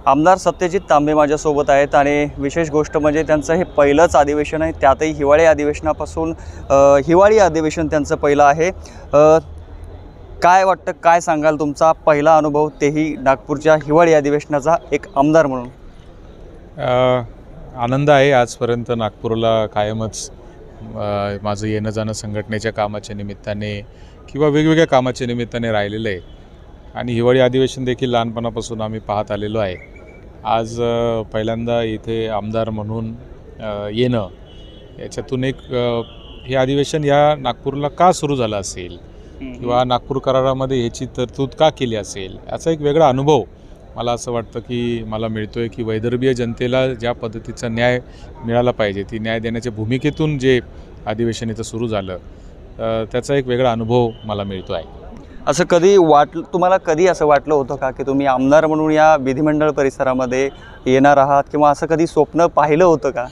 आमदार सत्यजित तांबे माझ्यासोबत आहेत आणि विशेष गोष्ट म्हणजे त्यांचं हे पहिलंच अधिवेशन आहे, त्यातही हिवाळी अधिवेशनापासून हिवाळी अधिवेशन त्यांचं पहिलं आहे। काय वाटतं, काय सांगाल तुमचा पहिला अनुभव, तेही नागपूरच्या हिवाळी अधिवेशनाचा एक आमदार म्हणून? आनंद आहे। आजपर्यंत नागपूरला कायमच माझं येणं जाणं संघटनेच्या कामाच्या निमित्ताने किंवा वेगवेगळ्या कामाच्या निमित्ताने राहिलेलं आहे आणि हिवाळी अधिवेशन देखील लहानपणापासून आम्ही पाहत आलेलो आहे। आज पहिल्यांदा इथे आमदार म्हणून येणं, याच्यातून एक हे अधिवेशन या नागपूरला का सुरू झालं असेल किंवा नागपूर करारामध्ये ह्याची तरतूद का केली असेल, याचा एक वेगळा अनुभव मला असं वाटतं की मला मिळतो आहे की वैदर्भीय जनतेला ज्या पद्धतीचा न्याय मिळाला पाहिजे, ती न्याय देण्याच्या भूमिकेतून जे अधिवेशन इथं सुरू झालं त्याचा एक वेगळा अनुभव मला मिळतो आहे। असं कधी तुम्हाला कधी असं वाटलं होतं का की तुम्ही आमदार म्हणून या विधिमंडळ परिसरामध्ये येणार आहात, किंवा असं कधी स्वप्न पाहिलं होतं का?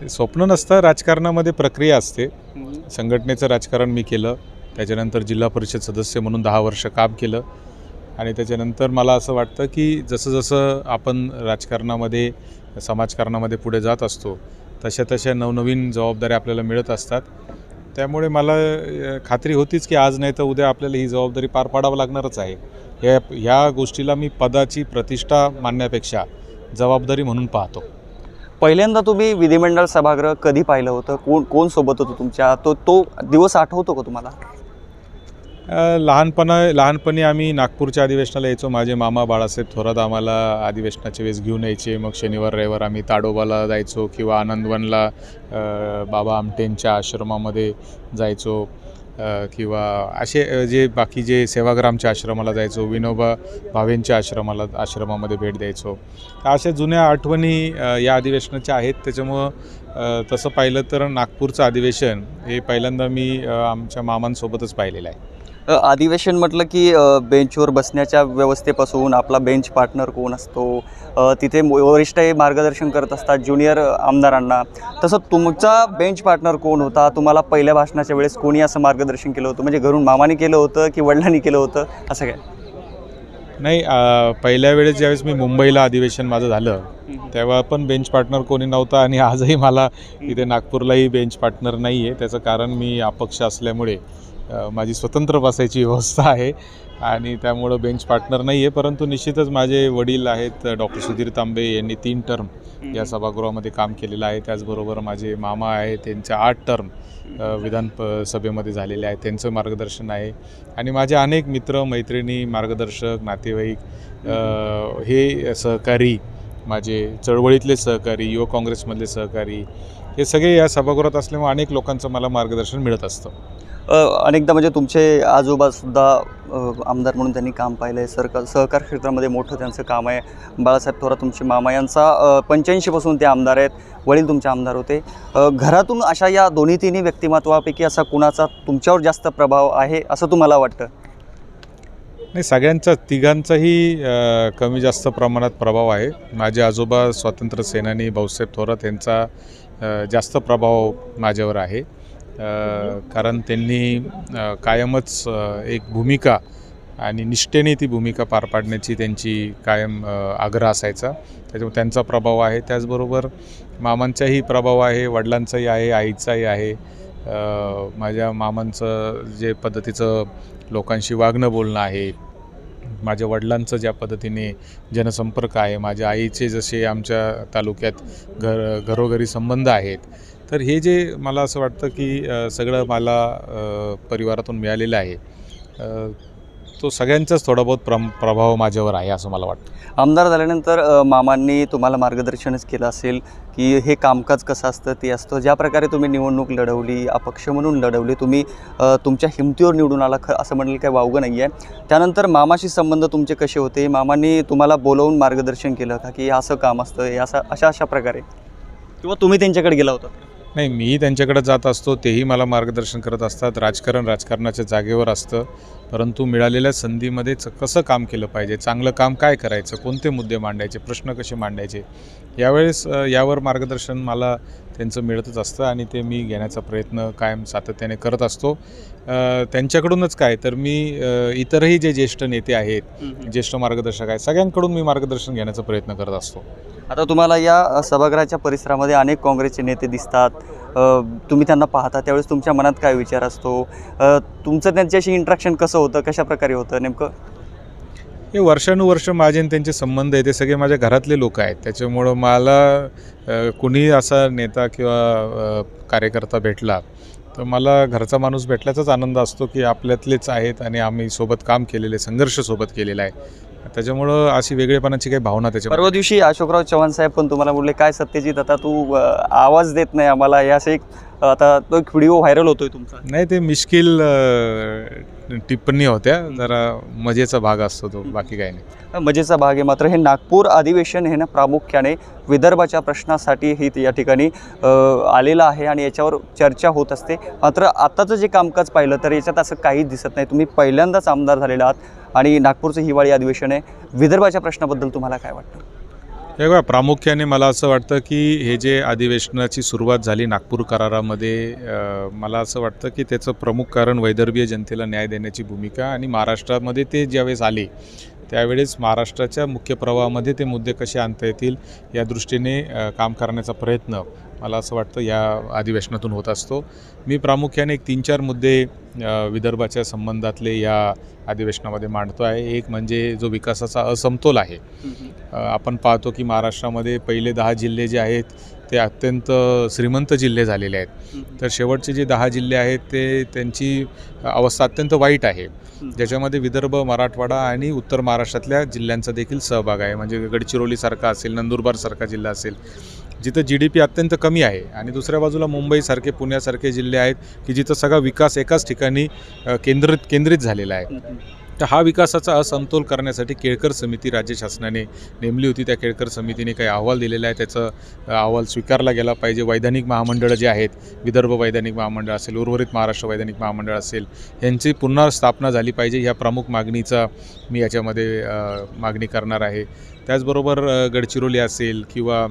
स्वप्न नसतं, राजकारणामध्ये प्रक्रिया असते। संघटनेचं राजकारण मी केलं, त्याच्यानंतर जिल्हा परिषद सदस्य म्हणून 10 वर्ष काम केलं आणि त्याच्यानंतर मला असं वाटतं की जसं जसं आपण राजकारणामध्ये समाजकारणामध्ये पुढे जात असतो तशा तशा नवनवीन जबाबदाऱ्या आपल्याला मिळत असतात। त्यामुळे मला खात्री होतीच की आज नाही तर उद्या आपल्याला ही जबाबदारी पार पाडावं लागणारच आहे। ह्या गोष्टीला मी पदाची प्रतिष्ठा मानण्यापेक्षा जबाबदारी म्हणून पाहतो। पहिल्यांदा तुम्ही विधिमंडळ सभागृह कधी पाहिलं होतं? कोण सोबत होतं तुमच्या? तो दिवस आठवतो का तुम्हाला? लहानपणी आम्ही नागपूरच्या अधिवेशनाला यायचो। माझे मामा बाळासाहेब थोरात आम्हाला अधिवेशनाच्या वेळेस घेऊन यायचे। मग शनिवार रविवार आम्ही ताडोबाला जायचो किंवा आनंदवनला बाबा आमटेंच्या आश्रमामध्ये जायचो किंवा असे जे बाकी जे सेवाग्रामच्या आश्रमाला जायचो, विनोबा भावेंच्या आश्रमामध्ये भेट द्यायचो। अशा जुन्या आठवणी या अधिवेशनाच्या आहेत। त्याच्यामुळं तसं पाहिलं तर नागपूरचं अधिवेशन हे पहिल्यांदा मी आमच्या मामांसोबतच पाहिलेलं आहे। अधिवेशन म्हटलं की बेंचवर बसण्याच्या व्यवस्थेपासून आपला बेंच पार्टनर कोण असतो, तिथे वरिष्ठ मार्गदर्शन करत असतात ज्युनियर आमदारांना, तसं तुमचा बेंच पार्टनर कोण होता? तुम्हाला पहिल्या भाषणाच्या वेळेस कोणी असं मार्गदर्शन केलं होतं? म्हणजे घरून मामाने केलं होतं की वडिलांनी केलं होतं, असं काय? नाही, पहिल्या वेळेस ज्यावेळेस मी मुंबईला अधिवेशन माझं झालं तेव्हा पण बेंच पार्टनर कोणी नव्हता आणि आजही मला इथे नागपूरलाही बेंच पार्टनर नाही आहे। त्याचं कारण मी अपक्ष असल्यामुळे माझी स्वतंत्र बसायची व्यवस्था आहे आणि त्यामुळं बेंच पार्टनर नाही आहे। परंतु निश्चितच माझे वडील आहेत डॉक्टर सुधीर तांबे, यांनी 3 टर्म या सभागृहामध्ये काम केलेलं आहे। त्याचबरोबर माझे मामा आहेत, त्यांच्या 8 टर्म विधानसभेमध्ये झालेले आहेत, त्यांचं मार्गदर्शन आहे आणि माझे अनेक मित्र मैत्रिणी, मार्गदर्शक, नातेवाईक, हे सहकारी, माझे चळवळीतले सहकारी, युवक काँग्रेसमधले सहकारी, हे सगळे या सभागृहात असल्यामुळे अनेक लोकांचं मला मार्गदर्शन मिळत असतं। अनेकदा म्हणजे तुमचे आजोबासुद्धा आमदार म्हणून त्यांनी काम पाहिलं आहे। सहकार क्षेत्रामध्ये मोठं त्यांचं काम आहे। बाळासाहेब थोरात तुमचे मामा, यांचा 85पासून ते आमदार आहेत, वडील तुमचे आमदार होते। घरातून अशा या दोन्ही व्यक्तिमत्वापैकी असा कुणाचा तुमच्यावर जास्त प्रभाव आहे असं तुम्हाला वाटतं? नाही, सगळ्यांचा, तिघांचाही कमी जास्त प्रमाणात प्रभाव आहे। माझे आजोबा स्वातंत्र्य सेनानी भाऊसाहेब थोरात यांचा जास्त प्रभाव माझ्यावर आहे, कारण त्यांनी कायमच एक भूमिका आणि निष्ठेने ती भूमिका पार पाडण्याची त्यांची कायम आग्रह असायचा, त्याच्यामुळे त्यांचा प्रभाव आहे। त्याचबरोबर मामांचाही प्रभाव आहे, वडिलांचाही आहे, आईचाही आहे। माझ्या मामांचं जे पद्धतीचं लोकांशी वागणं बोलणं आहे, माझ्या वडिलांचं ज्या पद्धतीने जनसंपर्क आहे, माझ्या आईचे जसे आमच्या तालुक्यात घरोघरी संबंध आहेत, तर हे जे मला असं वाटतं की सगळं मला परिवारातून मिळालेलं आहे, तो सगळ्यांचाच थोडा बहुत प्रभाव माझ्यावर आहे असं मला वाटतं। आमदार झाल्यानंतर मामांनी तुम्हाला मार्गदर्शनच केलं असेल की हे कामकाज कसं असतं, ते असतं, ज्या प्रकारे तुम्ही निवडणूक लढवली, अपक्ष म्हणून लढवली, तुम्ही तुमच्या हिमतीवर निवडून आला, असं म्हणेल काही वावगं नाही आहे। त्यानंतर मामाशी संबंध तुमचे कसे होते? मामांनी तुम्हाला बोलवून मार्गदर्शन केलं का की असं काम असतं, हे असं अशा प्रकारे, किंवा तुम्ही त्यांच्याकडे गेला होता? नाही, मी त्यांच्याकडे जात असतो, तेही मला मार्गदर्शन करत असतात। राजकारणाच्या जागेवर असतं, परंतु मिळालेल्या संधीमध्ये कसं काम केलं पाहिजे, चांगलं काम काय करायचं, कोणते मुद्दे मांडायचे, प्रश्न कसे मांडायचे, यावेळेस यावर मार्गदर्शन मला त्यांचं मिळतच असतं आणि ते मी घेण्याचा प्रयत्न कायम सातत्याने करत असतो. त्यांच्याकडूनच काय तर मी इतरही जे ज्येष्ठ नेते आहेत, ज्येष्ठ मार्गदर्शक आहेत, सगळ्यांकडून मी मार्गदर्शन घेण्याचा प्रयत्न करत असतो. आता तुम्हाला या सभागृहाच्या परिसरामध्ये अनेक काँग्रेसचे नेते दिसतात. तुम्ही त्यांना पाहता त्यावेळेस तुमच्या मनात काय विचार असतो? तुमचं त्यांच्याशी इंटरॅक्शन कसं होतं, कशाप्रकारे होतं नेमकं? हे वर्षानुवर्ष माझे आणि त्यांचे संबंध आहे ते सगळे माझ्या घरातले लोक आहेत. त्याच्यामुळं मला कुणी असा नेता किंवा कार्यकर्ता भेटला तर मला घरचा माणूस भेटल्याचाच आनंद असतो की आपल्यातलेच आहेत आणि आम्ही सोबत काम केलेले, संघर्ष सोबत केलेला आहे. त्याच्यामुळं अशी वेगळेपणाची काही भावना त्याच्यामध्ये. परवा दिवशी अशोकराव चव्हाण साहेब पण तुम्हाला बोलले, काय सत्यजित आता तू आवाज देत नाही आम्हाला, या असे एक आता तो एक व्हिडिओ व्हायरल होतोय तुमचा. नाही, ते मिश्किल टिप्पणी होत्या, जरा मजेचा भाग असतो तो, बाकी काही नाही. मजेचा भाग आहे. मात्र हे नागपूर अधिवेशन हे ना प्रामुख्याने विदर्भाच्या प्रश्नासाठी ही या ठिकाणी आलेलं आहे आणि याच्यावर चर्चा होत असते. मात्र आताचं जे कामकाज पाहिलं तर याच्यात असं काहीच दिसत नाही. तुम्ही पहिल्यांदाच आमदार झालेला आहात आणि नागपूरचं हिवाळी अधिवेशन आहे. विदर्भाच्या प्रश्नाबद्दल तुम्हाला काय वाटतं? हे बघा, प्रामुख्याने मला असं वाटतं की हे जे अधिवेशनाची सुरुवात झाली नागपूर करारामध्ये, मला असं वाटतं की त्याचं प्रमुख कारण वैदर्भीय जनतेला न्याय देण्याची भूमिका आणि महाराष्ट्रामध्ये ते ज्यावेळेस आले त्यावेळेस महाराष्ट्राच्या मुख्य प्रवाहामध्ये ते मुद्दे कसे आणता येतील या दृष्टीने काम करण्याचा प्रयत्न मला असं वाटतं या अधिवेशनातून होत असतो. मी प्रामुख्याने एक 3-4 मुद्दे विदर्भाच्या संबंधातले या अधिवेशनामध्ये मांडतो आहे. एक म्हणजे जो विकासाचा असमतोल आहे. आपण पाहतो की महाराष्ट्रामध्ये पहिले 10 जिल्हे जे आहेत ते अत्यंत श्रीमंत जिल्हे झालेले आहेत. तर शेवटचे जे 10 जिल्हे आहेत ते त्यांची अवस्था अत्यंत वाईट आहे. ज्याच्यामध्ये विदर्भ, मराठवाडा आणि उत्तर महाराष्ट्रातल्या जिल्ह्यांचा देखील सहभाग आहे. म्हणजे गडचिरोलीसारखा असेल, नंदुरबारसारखा जिल्हा असेल, जिथं GDP अत्यंत कमी आहे. आणि दुसऱ्या बाजूला मुंबईसारखे, पुण्यासारखे जिल्हे आहेत की जिथं सगळा विकास एकाच ठिकाणी केंद्रित झालेला आहे. तर हा विकासाचा असमतोल करण्यासाठी केळकर समिती राज्य शासनाने नेमली होती. त्या केळकर समितीने काही अहवाल दिलेला आहे, त्याचं अहवाल स्वीकारला गेला पाहिजे. वैधानिक महामंडळं जे आहेत, विदर्भ वैधानिक महामंडळ असेल, उर्वरित महाराष्ट्र वैधानिक महामंडळ असेल, यांची पुन्हा स्थापना झाली पाहिजे. ह्या प्रमुख मागणीचा मी याच्यामध्ये मागणी करणार आहे. त्याचबरोबर गडचिरोली असेल किंवा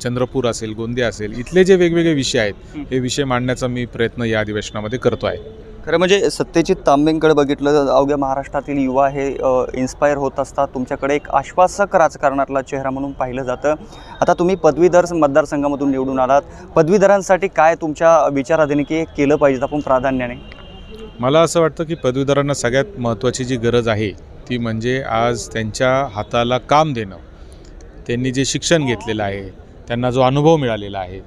चंद्रपूर असेल, गोंदिया असेल, इथले जे वेगवेगळे विषय आहेत हे विषय मांडण्याचा मी प्रयत्न या अधिवेशनामध्ये करतो आहे. खरं म्हणजे सत्यजित तांबेंकडे बघितलं अवघ्या महाराष्ट्रातील युवा हे इन्स्पायर होत असतात. तुमच्याकडे एक आश्वासक राजकारणातला चेहरा म्हणून पाहिलं जातं. आता तुम्ही पदवीधर मतदारसंघामधून निवडून आलात. पदवीधरांसाठी काय तुमच्या विचाराधीन केलं पाहिजे आपण प्राधान्याने? मला असं वाटतं की पदवीधरांना सगळ्यात महत्त्वाची जी गरज आहे ती म्हणजे आज त्यांच्या हाताला काम देणं. त्यांनी जे शिक्षण घेतलेलं आहे, त्यांना जो अनुभव मिळालेला आहे,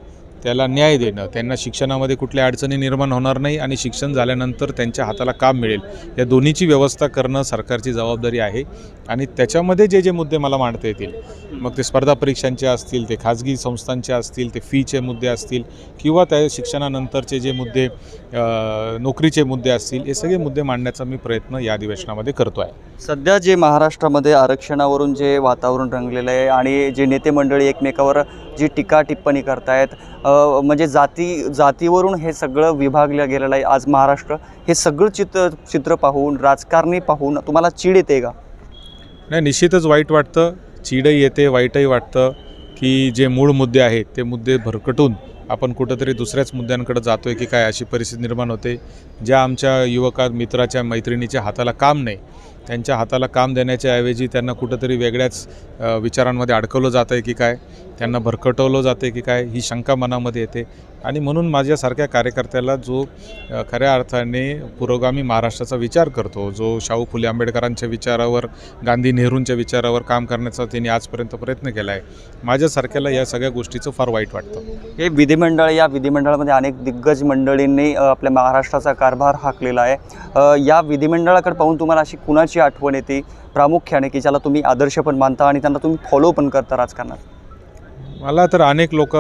त्याला न्याय देणं, त्यांना शिक्षणामध्ये कुठल्या अडचणी निर्माण होणार नाही आणि शिक्षण झाल्यानंतर त्यांच्या हाताला काम मिळेल, या दोन्हीची व्यवस्था करणं सरकारची जबाबदारी आहे. आणि त्याच्यामध्ये जे जे मुद्दे मला मांडता येतील, मग ते स्पर्धा परीक्षांचे असतील, ते खाजगी संस्थांचे असतील, ते फीचे मुद्दे असतील किंवा त्या शिक्षणानंतरचे जे मुद्दे, नोकरीचे मुद्दे असतील, हे सगळे मुद्दे मांडण्याचा मी प्रयत्न या अधिवेशनामध्ये करतो आहे. सध्या जे महाराष्ट्रामध्ये आरक्षणावरून जे वातावरण रंगलेलं आहे आणि जे नेते मंडळी एकमेकावर जी टीका टिप्पणी करतायत, म्हणजे जातीवरून हे सगळं विभागलं गेलेलं आहे आज महाराष्ट्र, हे सगळं चित्र पाहून, राजकारणी पाहून तुम्हाला चीड येते का? नाही, निश्चितच वाईट वाटतं, चीडही येते, वाईटही वाटतं की जे मूळ मुद्दे आहेत ते मुद्दे भरकटून आपण कुठंतरी दुसऱ्याच मुद्द्यांकडे जातो आहे की काय, अशी परिस्थिती निर्माण होते. ज्या आमच्या युवका मित्राच्या मैत्रिणीच्या हाताला काम नाही, त्यांच्या हाताला काम देण्याच्या ऐवजी त्यांना कुठंतरी वेगळ्याच विचारांमध्ये अडकवलं जातं आहे की काय, त्यांना भरकटवलं जातं आहे की काय, ही शंका मनामध्ये येते. आणि म्हणून माझ्यासारख्या कार्यकर्त्याला जो खऱ्या अर्थाने पुरोगामी महाराष्ट्राचा विचार करतो, जो शाहू फुले आंबेडकरांच्या विचारावर, गांधी नेहरूंच्या विचारावर काम करण्याचा त्यांनी आजपर्यंत प्रयत्न केला आहे, माझ्यासारख्याला या सगळ्या गोष्टीचं फार वाईट वाटतं. हे विधिमंडळ, या विधिमंडळामध्ये अनेक दिग्गज मंडळींनी आपल्या महाराष्ट्राचा कारभार हाकलेला आहे. या विधिमंडळाकडे पाहून तुम्हाला अशी कुणाची आठवण येते प्रामुख्याने की ज्याला तुम्ही आदर्श पण मानता आणि त्यांना तुम्ही फॉलो पण करता राजकारणात? मला तर अनेक लोक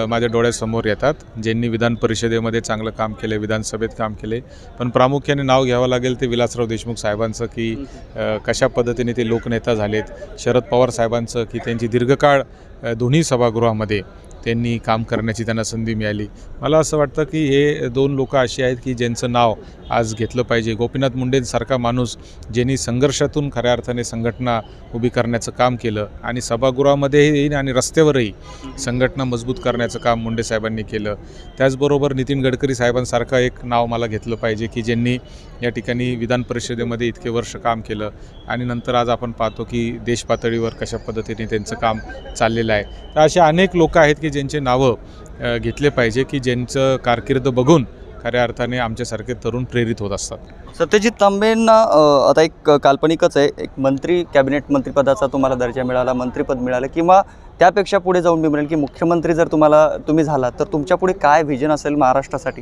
माझ्या डोळ्यासमोर येतात ज्यांनी विधान परिषदेमध्ये चांगलं काम केलं, विधानसभेत काम केले. पण प्रामुख्याने नाव घ्यावं लागेल ते विलासराव देशमुख साहेबांचं की कशा पद्धतीने ते लोकनेता झालेत. शरद पवार साहेबांचं की त्यांची दीर्घकाळ दोन्ही सभागृहामध्ये त्यांनी काम करण्याची त्यांना संधी मिळाली. मला असं वाटतं की हे 2 लोकं अशी आहेत की ज्यांचं नाव आज घेतलं पाहिजे. गोपीनाथ मुंडेंसारखा माणूस ज्यांनी संघर्षातून खऱ्या अर्थाने संघटना उभी करण्याचं काम केलं आणि सभागृहामध्येही आणि रस्त्यावरही संघटना मजबूत करण्याचं काम मुंडे साहेबांनी केलं. त्याचबरोबर नितीन गडकरी साहेबांसारखं एक नाव मला घेतलं पाहिजे की ज्यांनी या ठिकाणी विधान परिषदेमध्ये इतके वर्ष काम केलं आणि नंतर आज आपण पाहतो की देश पातळीवर कशा पद्धतीने त्यांचं काम चाललेलं आहे. तर असे अनेक लोक आहेत की ज्यांचे नावं घेतले पाहिजे की ज्यांचं कारकीर्द बघून खऱ्या अर्थाने आमच्यासारखे तरुण प्रेरित होत असतात. सत्यजित तांबेंना आता एक काल्पनिकच आहे, एक मंत्री कॅबिनेट मंत्रिपदाचा तुम्हाला दर्जा मिळाला, मंत्रिपद मिळालं किंवा त्यापेक्षा पुढे जाऊन मी म्हणेल की मुख्यमंत्री जर तुम्ही झालात तर तुमच्या पुढे काय व्हिजन असेल महाराष्ट्रासाठी?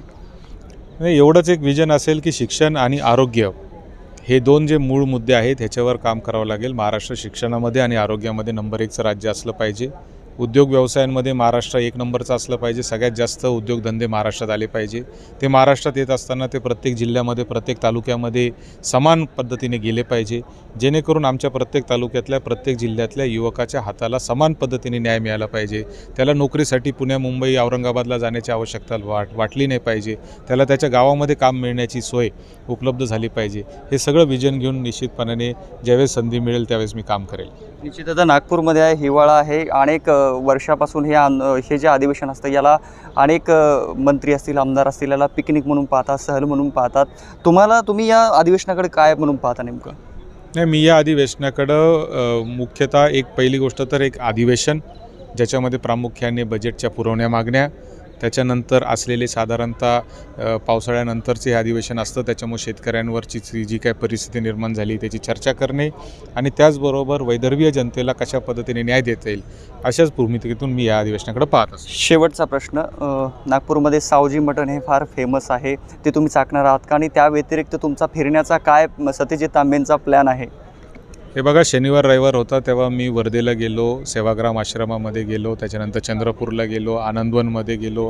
नाही, एवढंच एक विजन असेल की शिक्षण आणि आरोग्य हे 2 जे मूळ मुद्दे आहेत ह्याच्यावर काम करावं लागेल. महाराष्ट्र शिक्षणामध्ये आणि आरोग्यामध्ये नंबर 1चं राज्य असलं पाहिजे. उद्योग व्यवसायांमध्ये महाराष्ट्र 1 नंबरचं असलं पाहिजे. सगळ्यात जास्त उद्योगधंदे महाराष्ट्रात आले पाहिजे. ते महाराष्ट्रात येत असताना ते प्रत्येक जिल्ह्यामध्ये प्रत्येक तालुक्यामध्ये समान पद्धतीने गेले पाहिजे, जेणेकरून आमच्या प्रत्येक तालुक्यातल्या प्रत्येक जिल्ह्यातल्या युवकाच्या हाताला समान पद्धतीने न्याय मिळाला पाहिजे. त्याला नोकरीसाठी पुणे, मुंबई, औरंगाबादला जाण्याची आवश्यकता वाटली नाही पाहिजे. त्याला त्याच्या गावामध्ये काम मिळण्याची सोय उपलब्ध झाली पाहिजे. हे सगळं विजन घेऊन निश्चितपणाने ज्यावेळेस संधी मिळेल त्यावेळेस मी काम करेल. निश्चित आता नागपूरमध्ये आहे, हिवाळा आहे, अनेक वर्षापासून हे जे अधिवेशन असतं याला अनेक मंत्री असतील, आमदार असतील, याला पिकनिक म्हणून पाहतात, सहल म्हणून पाहतात. तुम्ही या अधिवेशनाकडे काय म्हणून पाहता नेमकं? नाही, मी या अधिवेशनाकडं मुख्यतः एक पहिली गोष्ट तर एक अधिवेशन ज्याच्यामध्ये प्रामुख्याने बजेटच्या पुरवण्या मागण्या, त्याच्यानंतर असलेले साधारणतः पावसाळ्यानंतरचे हे अधिवेशन असतं, त्याच्यामुळे शेतकऱ्यांवरची जी काय परिस्थिती निर्माण झाली त्याची चर्चा करणे आणि त्याचबरोबर वैदर्भीय जनतेला कशा पद्धतीने न्याय देता येईल अशाच भूमिकेतून मी या अधिवेशनाकडे पाहत असतो. शेवटचा प्रश्न, नागपूरमध्ये सावजी मटण हे फार फेमस आहे, ते तुम्ही चाकणार आहात का? आणि त्या व्यतिरिक्त तुमचा फिरण्याचा काय सत्यजित तांबेंचा प्लॅन आहे? हे बघा, शनिवार रविवार होता तेव्हा मी वर्धेला गेलो, सेवाग्राम आश्रमामध्ये गेलो, त्याच्यानंतर चंद्रपूरला गेलो, आनंदवनमध्ये गेलो,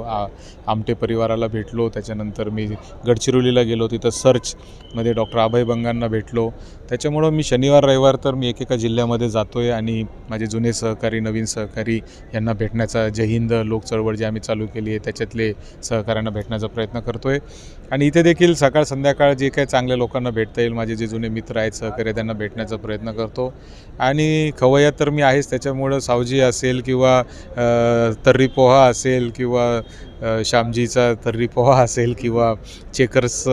आमटे परिवाराला भेटलो, त्याच्यानंतर मी गडचिरोलीला गेलो, तिथं सर्चमध्ये डॉक्टर अभय बंगांना भेटलो. त्याच्यामुळं मी शनिवार रविवार तर मी एकेका जिल्ह्यामध्ये जातो आहे आणि माझे जुने सहकारी, नवीन सहकारी यांना भेटण्याचा, जय हिंद लोक चळवळ जी आम्ही चालू केली आहे त्याच्यातले सहकाऱ्यांना भेटण्याचा प्रयत्न करतो आहे. आणि इथे देखील सकाळ संध्याकाळ जे काही चांगल्या लोकांना भेटता येईल, माझे जे जुने मित्र आहेत, सहकारी, त्यांना भेटण्याचा प्रयत्न करतो. आणि खवय्या तर मी आहेच, त्याच्यामुळं सावजी असेल किंवा तर्री पोहा असेल किंवा श्यामजीचा तर्री पोहा असेल किंवा चेकर्स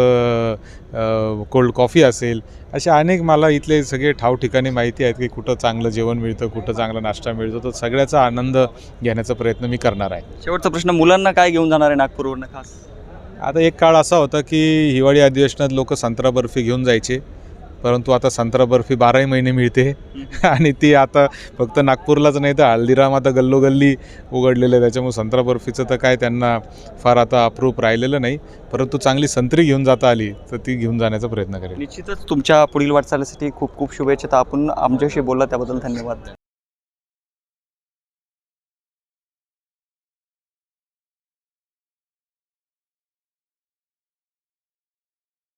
कोल्ड कॉफी असेल, अशा अनेक मला इथले सगळे ठाव ठिकाणी माहिती आहेत की कुठं चांगलं जेवण मिळतं, कुठं चांगला नाश्ता मिळतो. तर सगळ्याचा आनंद घेण्याचा प्रयत्न मी करणार आहे. शेवटचा प्रश्न, मुलांना काय घेऊन जाणार आहे नागपूरवरून खास? आता एक काळ असा होता की हिवाळी अधिवेशनात लोक संत्रा बर्फी घेऊन जायचे, परंतु आता संत्रा बर्फी 12ही महिने मिळते आणि ती आता फक्त नागपूरलाच नाही तर हल्दीराम आता गल्लोगल्ली उघडलेलं आहे. त्याच्यामुळे संत्रा बर्फीचं तर काय त्यांना फार आता अप्रूप राहिलेलं नाही, परंतु चांगली संत्री घेऊन जाता आली तर ती घेऊन जाण्याचा प्रयत्न करेल. निश्चितच तुमच्या पुढील वाटचालीसाठी खूप खूप शुभेच्छा. आपण आमच्याशी बोलला त्याबद्दल धन्यवाद.